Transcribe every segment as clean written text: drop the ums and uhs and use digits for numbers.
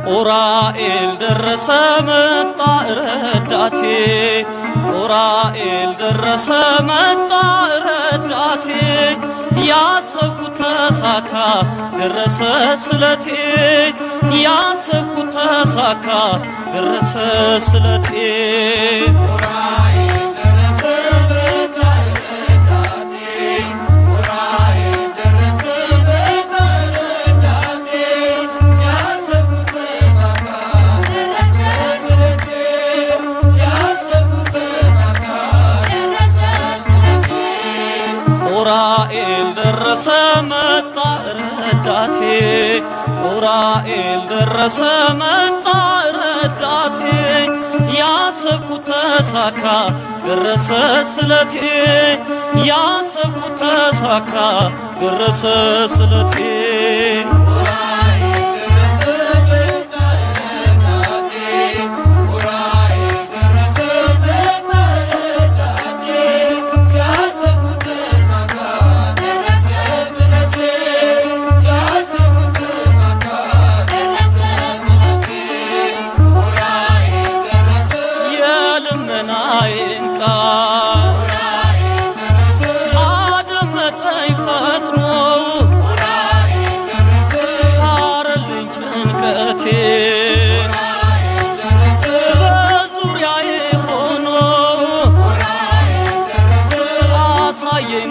ኡራኤል ደረሰ መጣ ረዳቴ ኡራኤል ደረሰ መጣ ረዳቴ ያሰብኩት ተሳካ ደረሰ ስለቴ ያሰብኩት ተሳካ ደረሰ ስለቴ ኡራኤል ደረሰ መጣ ረዳቴ ኡራኤል ደረሰ መጣ ረዳቴ ያሰብኩት ተሳካ ደረሰ ስለቴ ያሰብኩት ተሳካ ደረሰ ስለቴ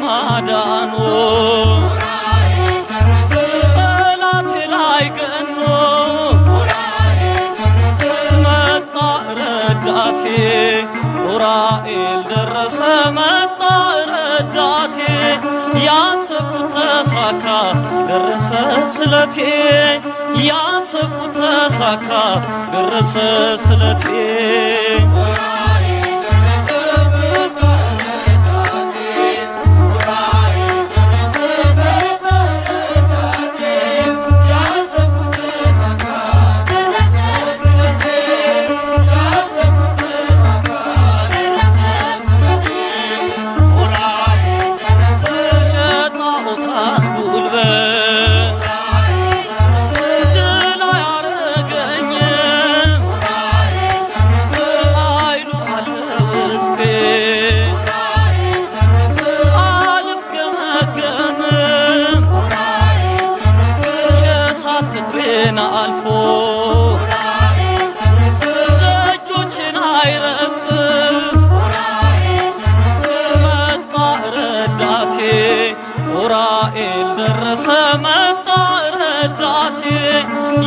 ማዳኑ ጠላቴ ላይ ገኖ መጣ ረዳቴ ኡራኤል ደረሰ መጣ ረዳቴ ያሰብኩት ተሳካ ደረሰ ስለቴ ያሰብኩት ተሳካ ደረሰ ስለቴ አልፎ ደጆችን አይረግጥም መጣ ረዳቴ ኡራኤል ደረሰ መጣ ረዳቴ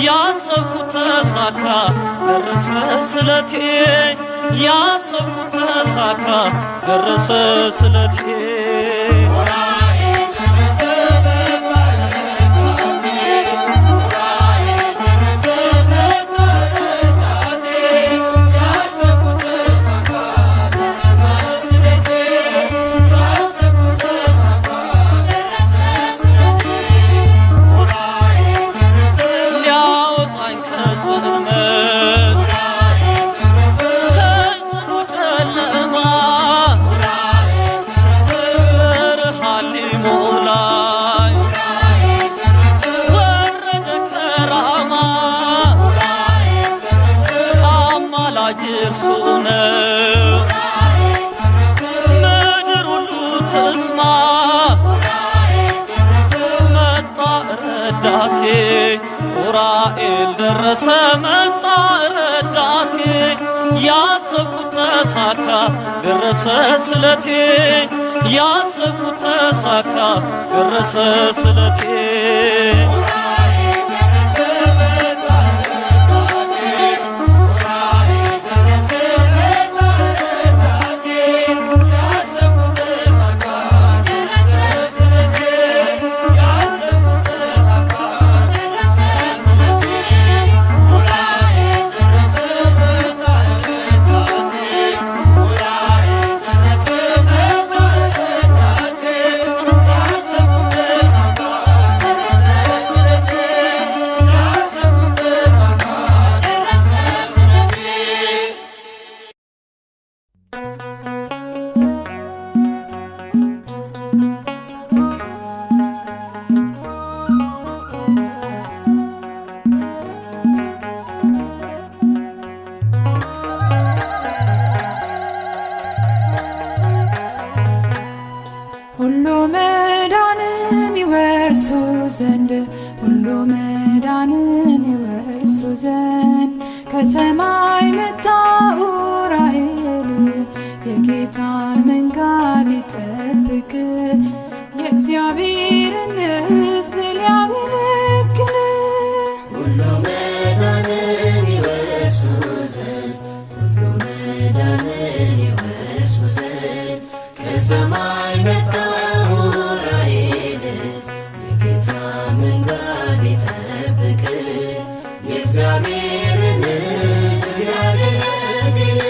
ያሰብኩት ተሳካ ደረሰ ስለቴ ያሰብኩት ተሳካ ደረሰ ስለቴ እርሱ ነው ምድር ሁሉ ትስማ መጣ ረዳቴ ኡራኤል ደረሰ መጣ ረዳቴ ያሰብኩት ተሳካ ደረሰ ስለቴ ያሰብኩት ተሳካ ደረሰ ስለቴ ሁሉ መዳንን ይወርሱ ዘንድ ሁሉ መዳንን ይወርሱ ዘንድ ከሰማይ መጣ ኡራኤል የጌታን መንገድ ሊጠብቅ የእግዚአብሔርን ሕዝብ ሊያገለግል ሁሉ መዳንን ይወርሱ ዘንድ ሁሉ መዳንን ይወርሱ ዘንድ ከሰማይ መጣ ኡራኤል የጌታ መንገድ ሊጠብቅ የእግዚአብሔርን ሕዝብ ሊያገለግል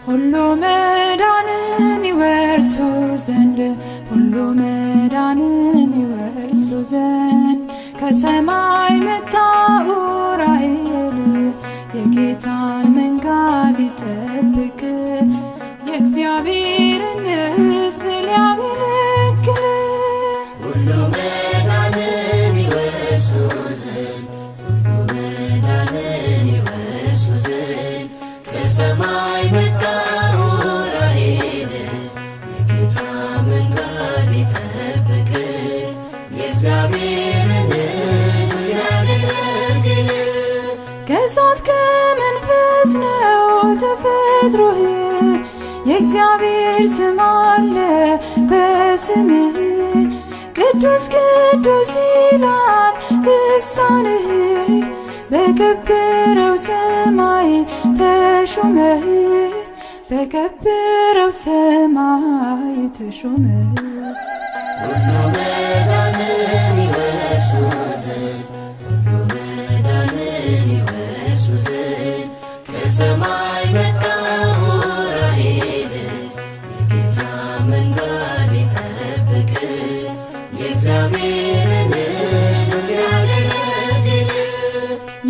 ሁሉ መዳንን ይወርሱ ዘንድ ሁሉ መዳንን ይወርሱ ዘንድ ከሰማይ መጣ ኡራኤል የጌታን መንገድ ሊጠብቅ የእግዚአብሔርን ሕዝብ ሊያገለግል ሁሉ መዳንን ይወርሱ ዘንድ ሁሉ መዳንን ይወርሱ ዘንድ ከሰማይ መጣ ኡራኤል የጌታ መንገድ ሊጠብቅ የእግዚአብሔርን ሕዝብ ሊያገለግል ከእሳት ከመንፈስ ነው ተፈጥሮህ የእግዚአብሔር ስም አለ በስምህ ቅዱስ ቅዱስ ይላል ልሳንህ በከበረው ሰማይ ተሾመህ በከበረው ሰማይ ተሾመህ ሁሉ መዳንን ይወርሱ ዘንድ ሁሉ መዳንን ይወርሱ ዘንድ ከሰማይ መጣ ኡራኤል የጌታ መንገድ ሊጠብቅ የእግዚአብሔርን ሕዝብ ሊያገለግል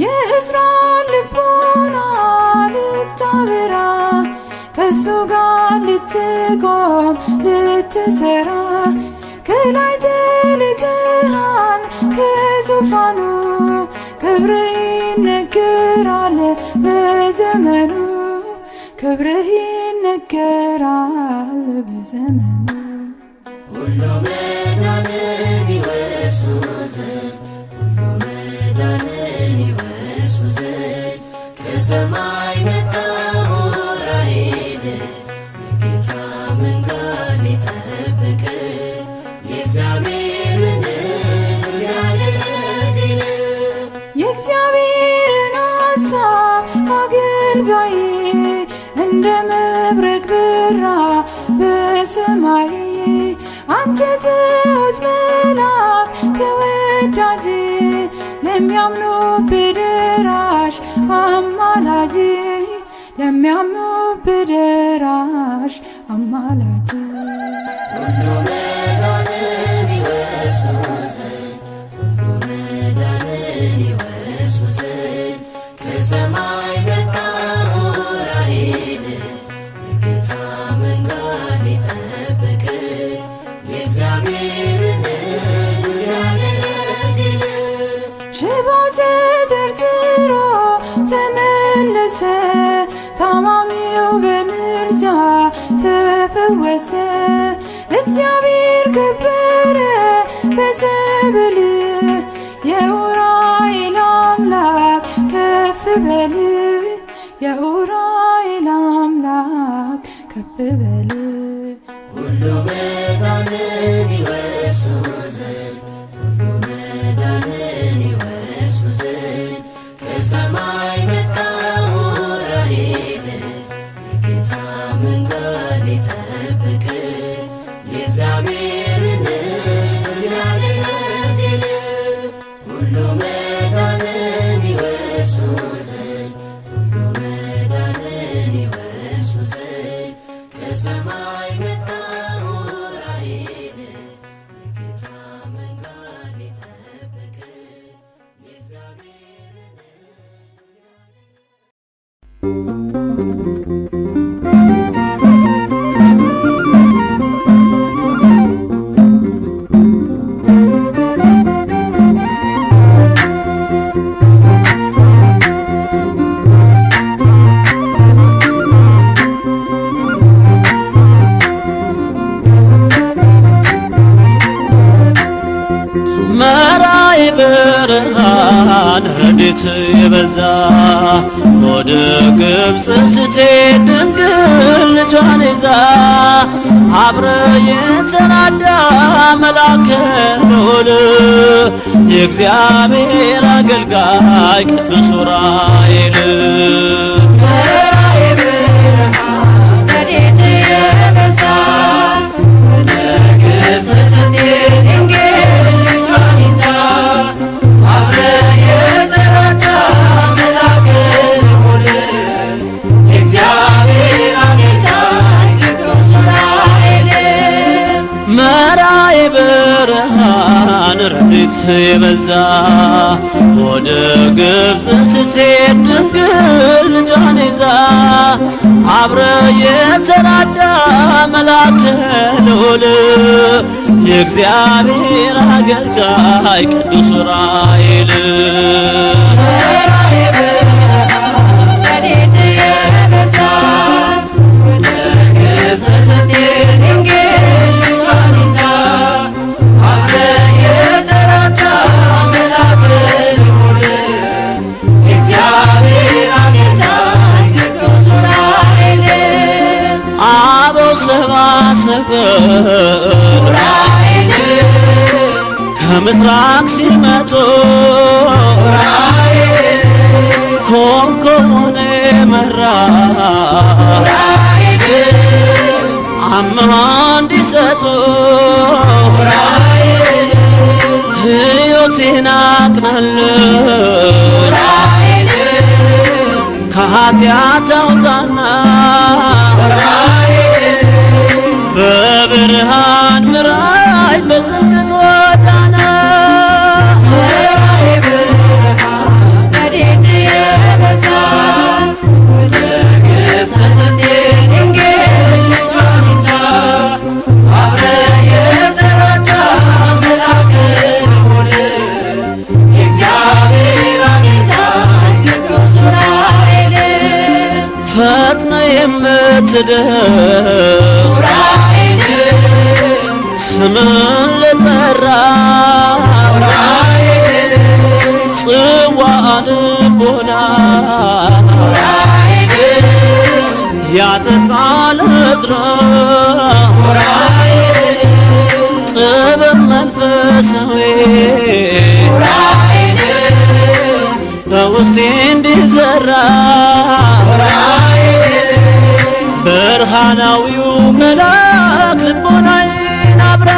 የእስራኤል ልቦና ልታበራ ከሱ ጋር ልትቆም ልትሰራ ከላይ ተልከሃል ከዙፋኑ ክብርህ ይነገራል በዘመኑ ክብርህ ይነገራል በዘመኑ ሁሉ መዳንን ይወርሱ ዘንድ ሁሉ መዳንን ይወርሱ ዘንድ ከሰማይ መጣ ኡራኤል የጌታ መንገድ ሊጠብቅ የእግዚአብሔርን ሕዝብ ሊያገለግል የእግዚአብሔርን ሐሳብ አገልጋይ እንደ መብረቅ በራ በሰማይ አንተ ትሑት መልአክ ተወዳጅ ለሚያምኑብህ ደራሽ አማላጅ ለሚያምኑብህ ደራሽ አማላጅ ሁሉ መዳንን ይወርሱ ዘንድ ሁሉ መዳንን ይወርሱ ዘንድ ከሰማይ መጣ ኡራኤል የጌታ መንገድ ሊጠብቅ የእግዚአብሔርን ሕዝብ ሊያገለግል ሽባው ተተርትሮ ተመለሰ ታማሚው በምልጃ ተፈወሰ እግዚአብሔር ከበረ በዘብል የኡራኤል አምላክ ከፍ በል የኡራኤል አምላክ ከፍ በል ሁሉ መዳንን ይወርሱ ዘንድ ሁሉ መዳንን ይወርሱ ዘንድ ከሰማይ መጣ ኡራኤል የጌታ መንገድ ሊጠብቅ የእግዚአብሔርን ሕዝብ ሊያገለግል ሁሉ መዳንን ይወርሱ ዘንድ ሁሉ መዳንን ይወርሱ ዘንድ ከሰማይ መጣ ኡራኤል የጌታ መንገድ ሊጠብቅ የእግዚአብሔርን ብርሃን ረድኤት የበዛ ወደ ግብፅ ስትሄድ ድንግል ልጇን ይዛ አብረ የተናዳ መልአከ ልዑል የእግዚአብሔር አገልጋይ ቅዱስ ዑራኤል መራዬ ብርሃን ረድኤት የበዛ ወደ ግብፅ ስትሄድ ድንግል ልጇን ይዛ አብረ የተራዳ መልአከ ልዑል የእግዚአብሔር አገልጋይ ቅዱስ ዑራኤል ከምስራቅ ሲመጡ ኮንኮኔ መራ አምሃ እንዲሰጡ ሕይወቴን አቅናልን ከኃጢአት አውጣና በብርሃን ምራይ በጽድቅ ጎዳና ረድኤት የበዛ ወደ ግብፅ ስትሄድ ድንግል ልጇን ይዛ አብረ የተራዳ መልአከ ልዑል የእግዚአብሔር አገልጋይ ቅዱስ ዑራኤል ፈጥነ የምትደርስ ስምን ለጠራ ጽዋ ልቦና ያጠጣል ዕዝራ ጥበብ መንፈሳዊ በውስጤ እንዲዘራ ብርሃናዊው መልአክ ልቦናዬን አብራ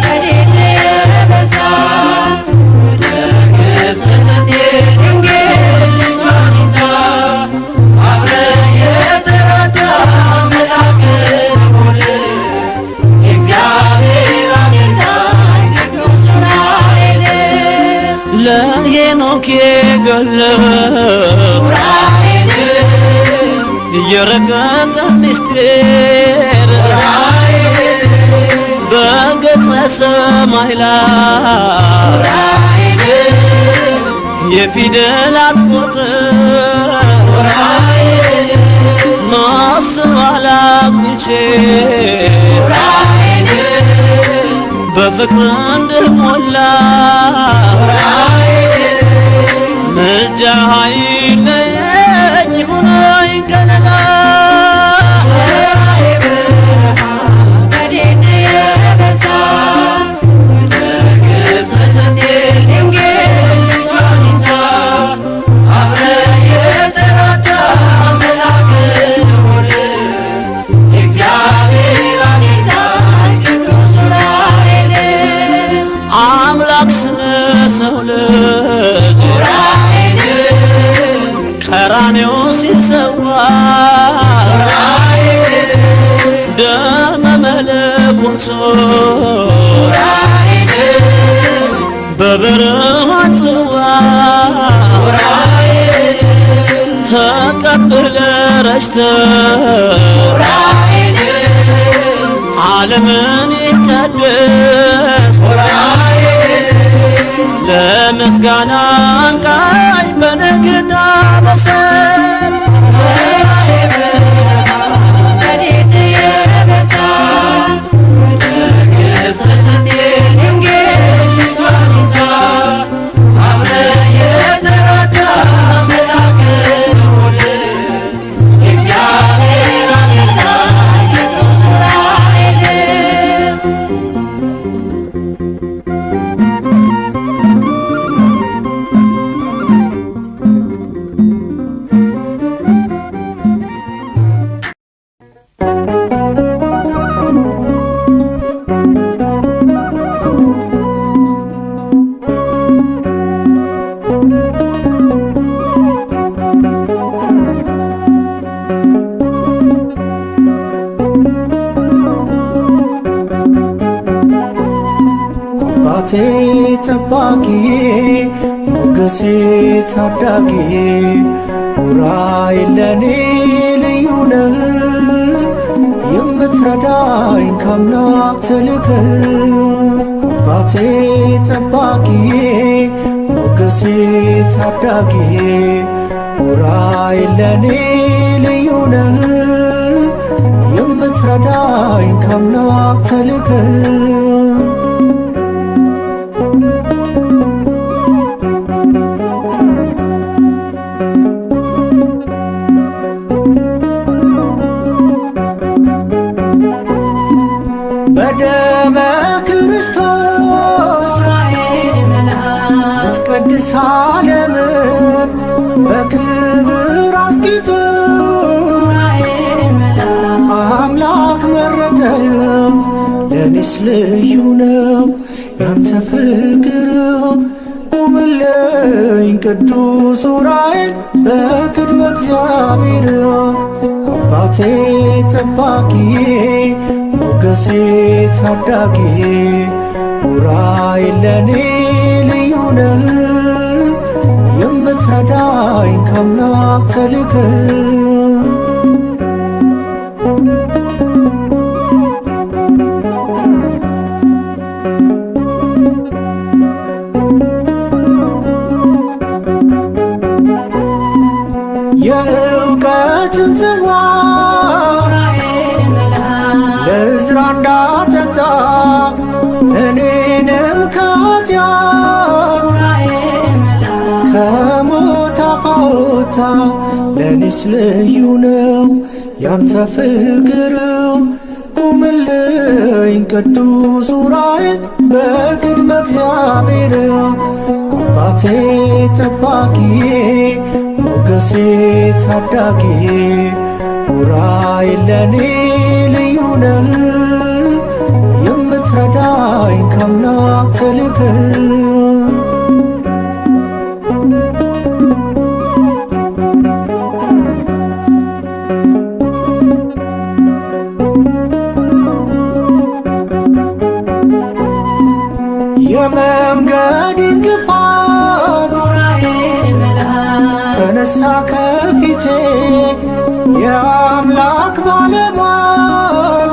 ረድኤት የበዛ ወደ ግብፅ ስትሄድ ድንግል ልጇን ይዛ አብረ የተራዳ መልአከ ልዑል የእግዚአብሔር አገልጋይ ቅዱስ ዑራኤል ለሄኖክ የገለጠ የረቀቀ ምስጢር በገጸ ሰማይ ላይ የፊደላት ቁጥር ማስተዋል አግኝቼ በፍቅር እንድሞላ ምልጃ አይለየኝ ይሁነኝ ከለላ ረድኤት የበዛ ወደ ግብፅ ስትሄድ ድንግል ልጇን ይዛ አብረ የተራዳ መልአከ ልዑል የእግዚአብሔር አገልጋይ ቅዱስ ዑራኤል አምላክ ስለ ሰው ልጅ ቀራንዮ ሲሰዋ ደመ መለኮት በብርሃን ጽዋ ተቀብለ ረጭተ ዓለምን ይቀድስ ለምስጋና አንቃኝ በነግና በሰል ረድኤት የበዛ ወደ ግብፅ ስትሄድ ድንግል ልጇን ጠባቂዬ ሞገሴ ታዳጊዬ ዑራኤል ለኔ ልዩ ነህ የምትረዳኝ ከአምላክ ተልከህ አባቴ ጠባቂዬ ሞገሴ ታዳጊዬ ዑራኤል ለኔ ልዩ ነህ የምትረዳኝ ከአምላክ ተልከህ በደመ ክርስቶስ ምትቀድስ ዓለምን በክብር አስጊጦ አምላክ መረጠህ ለኔስ ልዩ ነው ያንተ ፍቅር ቁምልኝ ቅዱስ ዑራኤል በቅድመ እግዚአብሔር አባቴ ጠባቂዬ ሞገሴ ታዳጊዬ ዑራኤል ለኔ ልዩ ነህ የምትረዳኝ ከአምላክ ተልከህ የእውቀትን ጽዋ ለዕዝራ እንዳጠጣ እኔንም ከኃጢአት ከሞት አፍ አወጣ ለኔስ ልዩ ነው ያንተ ፍቅር ቁምልኝ ቅዱስ ዑራኤል በቅድመ እግዚአብሔር አባቴ ጠባቂዬ ሞገሴ ታዳጊዬ ዑራኤል ለኔ ልዩ ነህ የምትረዳኝ ከአምላክ ተልከህ የመንገድ እንቅፋት ተነሳ ከፊቴ የአምላክ ባለሟል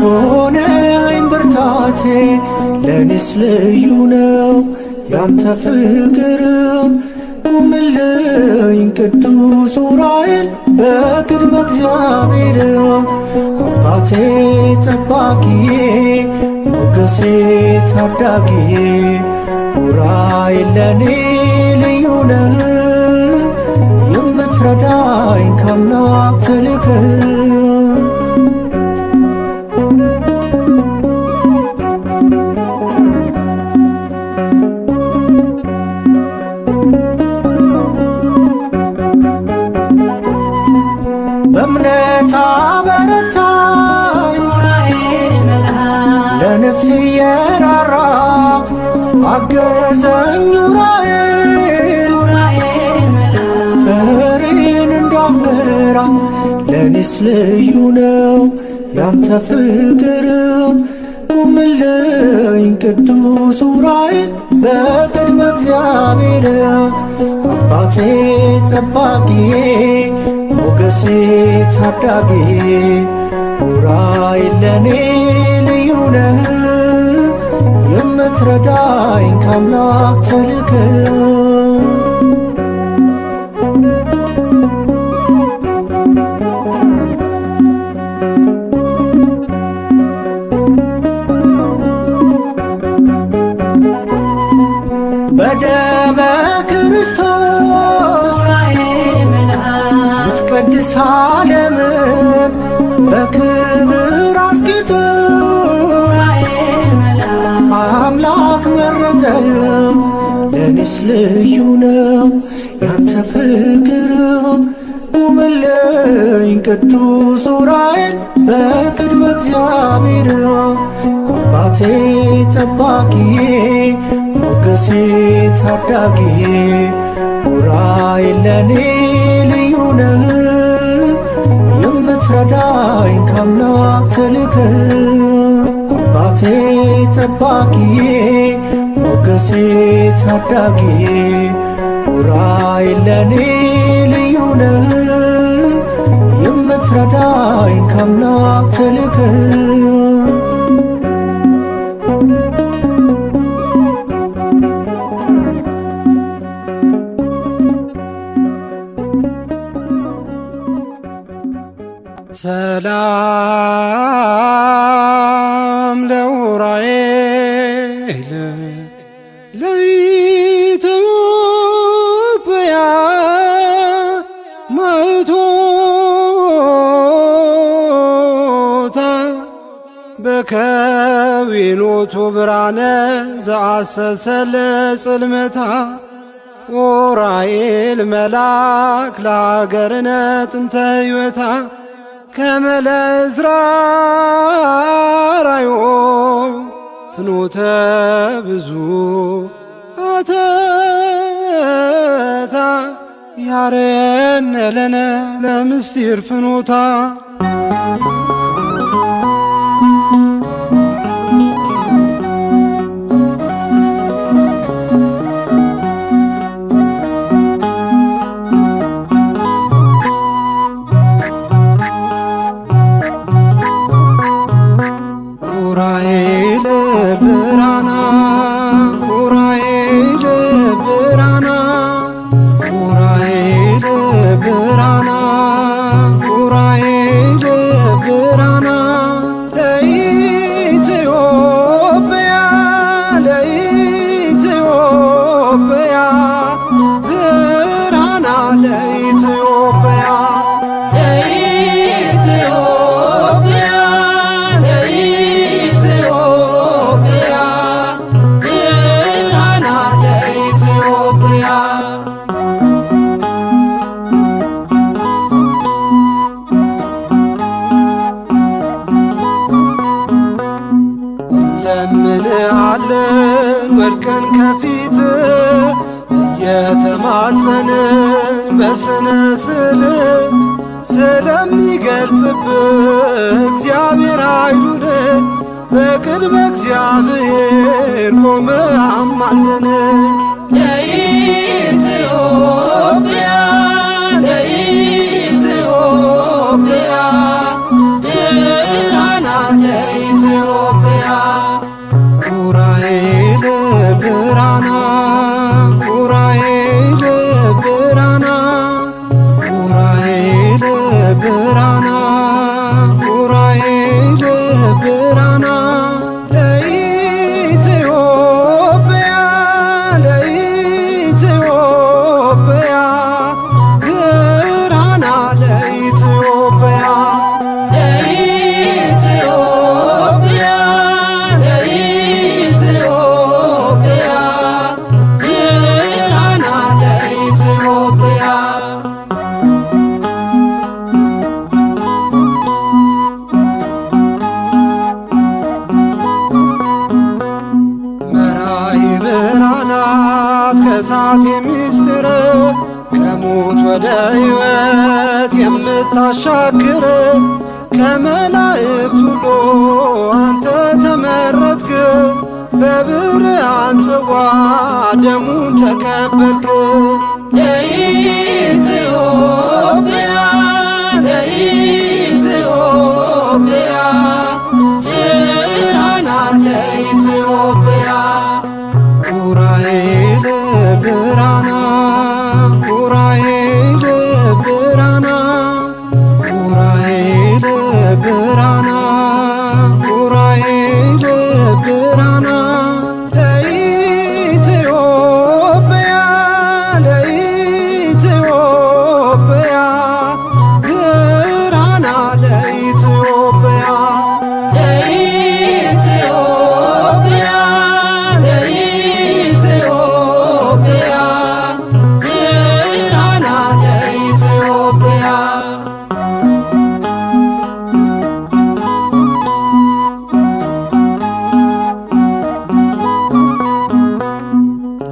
ሆነኝ ብርታቴ ለኔስ ልዩ ነው ያንተ ፍቅር ቁምልኝ ቅዱስ ዑራኤል በቅድመ እግዚአብሔር አባቴ ጠባቂዬ ሞገሴ ታዳጊዬ ዑራኤል ለኔ ልዩ ነህ የምትረዳኝ ከአምላክ ተልከህ በእምነት አበረታኝ ለነፍሴ የራራ አገዘኝ ዑራኤል ፍሬን እንዳፈራ ለኔስ ልዩ ነው ያንተ ፍቅር ቁምልኝ ቅዱስ ዑራኤል በቅድመ እግዚአብሔር አባቴ ጠባቂዬ ሞገሴ ታዳጊዬ ዑራኤል ለኔ ልዩ ነህ የምትረዳኝ ከአምላክ ተልከህ በደመ ክርስቶስ ምትቀድስ ዓለምን በክብር አስጊጦ አምላክ መረጠህ ለኔስ ልዩ ነው ያንተ ፍቅር ቁምልኝ ቅዱስ ዑራኤል በቅድመ እግዚአብሔር አባቴ ጠባቂዬ ሞገሴ ታዳጊዬ ዑራኤል ለኔ ልዩ ነህ የምትረዳኝ ከአምላክ ተልከህ አባቴ ጠባቂዬ ሞገሴ ታዳጊ ኡራኤል ለኔ ልዩ ነህ የምትረዳኝ ከአምላክ ተልከህ ሰላም ለኡራኤል ለኢትዮጵያ ማእቶታ በከዊኖቱ ብርሃነ ዘአሰሰለ ጽልመታ ኡራኤል መልአክ ለአገርነ ጥንተ ሕይወታ ከመለ ዕዝራ ራዮ ፍኖተ ብዙ አተታ ያረየነ ለነ ለምስጢር ፍኖታ እንለምንሃለን ወድቀን ከፊት እየተማጸንን በስነ ስል ስለሚገልጽብህ እግዚአብሔር ኃይሉን በቅድመ እግዚአብሔር ቆመ አማልደን ለኢትዮጵያ ለኢትዮጵያ ብርሃና ለኢትዮጵያ ኡራኤል ብርሃና ኡራኤል ብርሃና ኡራኤል ብርሃና ኡራኤል ብርሃና ለኢትዮጵያ ለኢትዮጵያ ብርሃና ለኢትዮጵያ ለኢትዮጵያ ለኢትዮጵያ ብርሃና ለኢትዮጵያ መራሒ ብርሃናት ከእሳት የሚስጥር ከሞት ወደ ሕይወት የምታሻግር ከመላእክት ሁሉ አንተ ተመረጥክ በብርሃን ጽዋ ደሙን ተቀበልክ ለኢትዮጵያ ለኢትዮጵያ ብርሃና ለኢትዮጵያ ኡራኤል ብርሃና ኡራኤል ብርሃና ኡራኤል ብርሃና ኡራኤል ብርሃና ለኢትዮጵያ ለኢትዮጵያ ብርሃና ለኢትዮጵያ ለኢትዮጵያ ለኢትዮጵያ ብርሃና ለኢትዮጵያ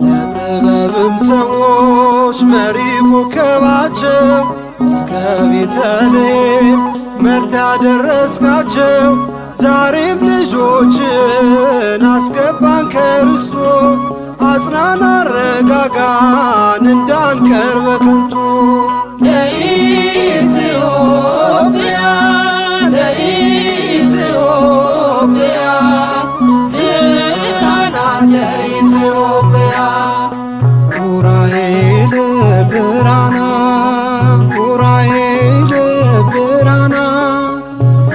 ለጥበብም ሰዎች መሪ ኮከባቸው እስከ ቤተልሔም መርታ ያደረስካቸው ዛሬም ልጆችን አስገባን ከርስቶስ አጽናና አረጋጋን እንዳንቀር በከንቱ ለኢትዮጵያ ለኢትዮጵያ ብርሃን ለኢትዮጵያ ኡራኤል ብርሃና ኡራኤል ብርሃና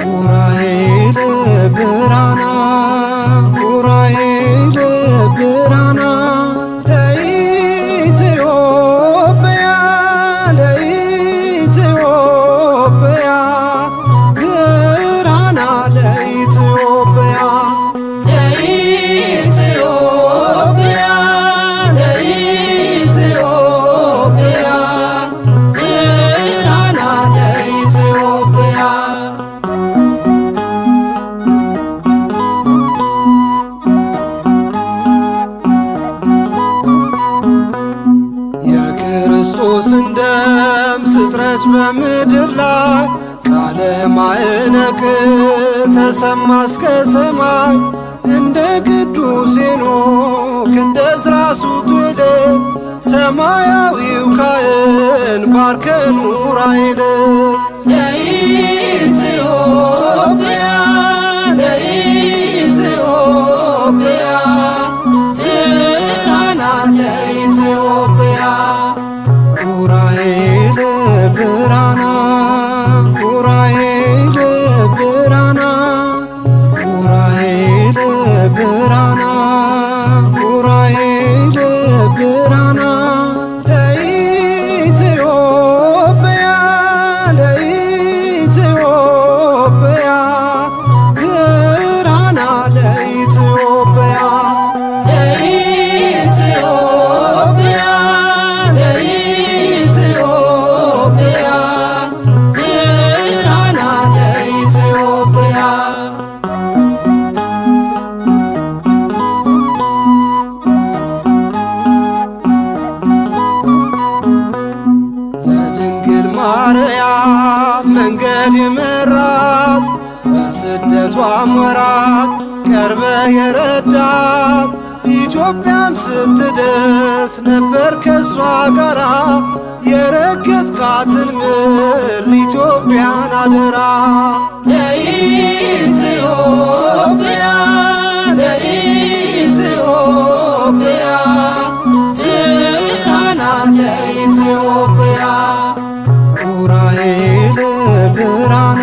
ኡራኤል ብርሃና ኡራኤል ብርሃና ለኢትዮጵያ ለኢትዮጵያ ብርሃና ለኢትዮጵያ ለኢትዮጵያ ለኢትዮጵያ ብርሃና ለኢትዮጵያ የክርስቶስን ደም ስትረጭ በምድር ላይ ቃለ ማዕነቅ ተሰማ እስከ ሰማይ እንደ ቅዱስ ሄኖክ እንደ ዕዝራ ሱቱኤል ሰማያዊው ካህን ባርከን ኡራኤል ለኢትዮጵያ ለኢትዮጵያ ብርሃና ለኢትዮጵያ ኡራኤል ብርሃና ኡራኤል ብርሃና ኡራኤል ብርሃና ኡራኤል ብርሃና ለኢትዮጵያ ለኢትዮጵያ ብርሃና ለኢትዮጵያ ለኢትዮጵያ ለኢትዮጵያ ብርሃና ለኢትዮጵያ ለድንግል ማርያም መንገድ የመራት በስደቷም ወራት ቀርበ የረዳት ኢትዮጵያም ስትደርስ ነበር ከሷ ጋራ የረገጥካትን ምድር ኢትዮጵያን አደራ ለኢትዮጵያ ለኢትዮጵያ ብርሃና ለኢትዮጵያ ኡራኤል ብርሃና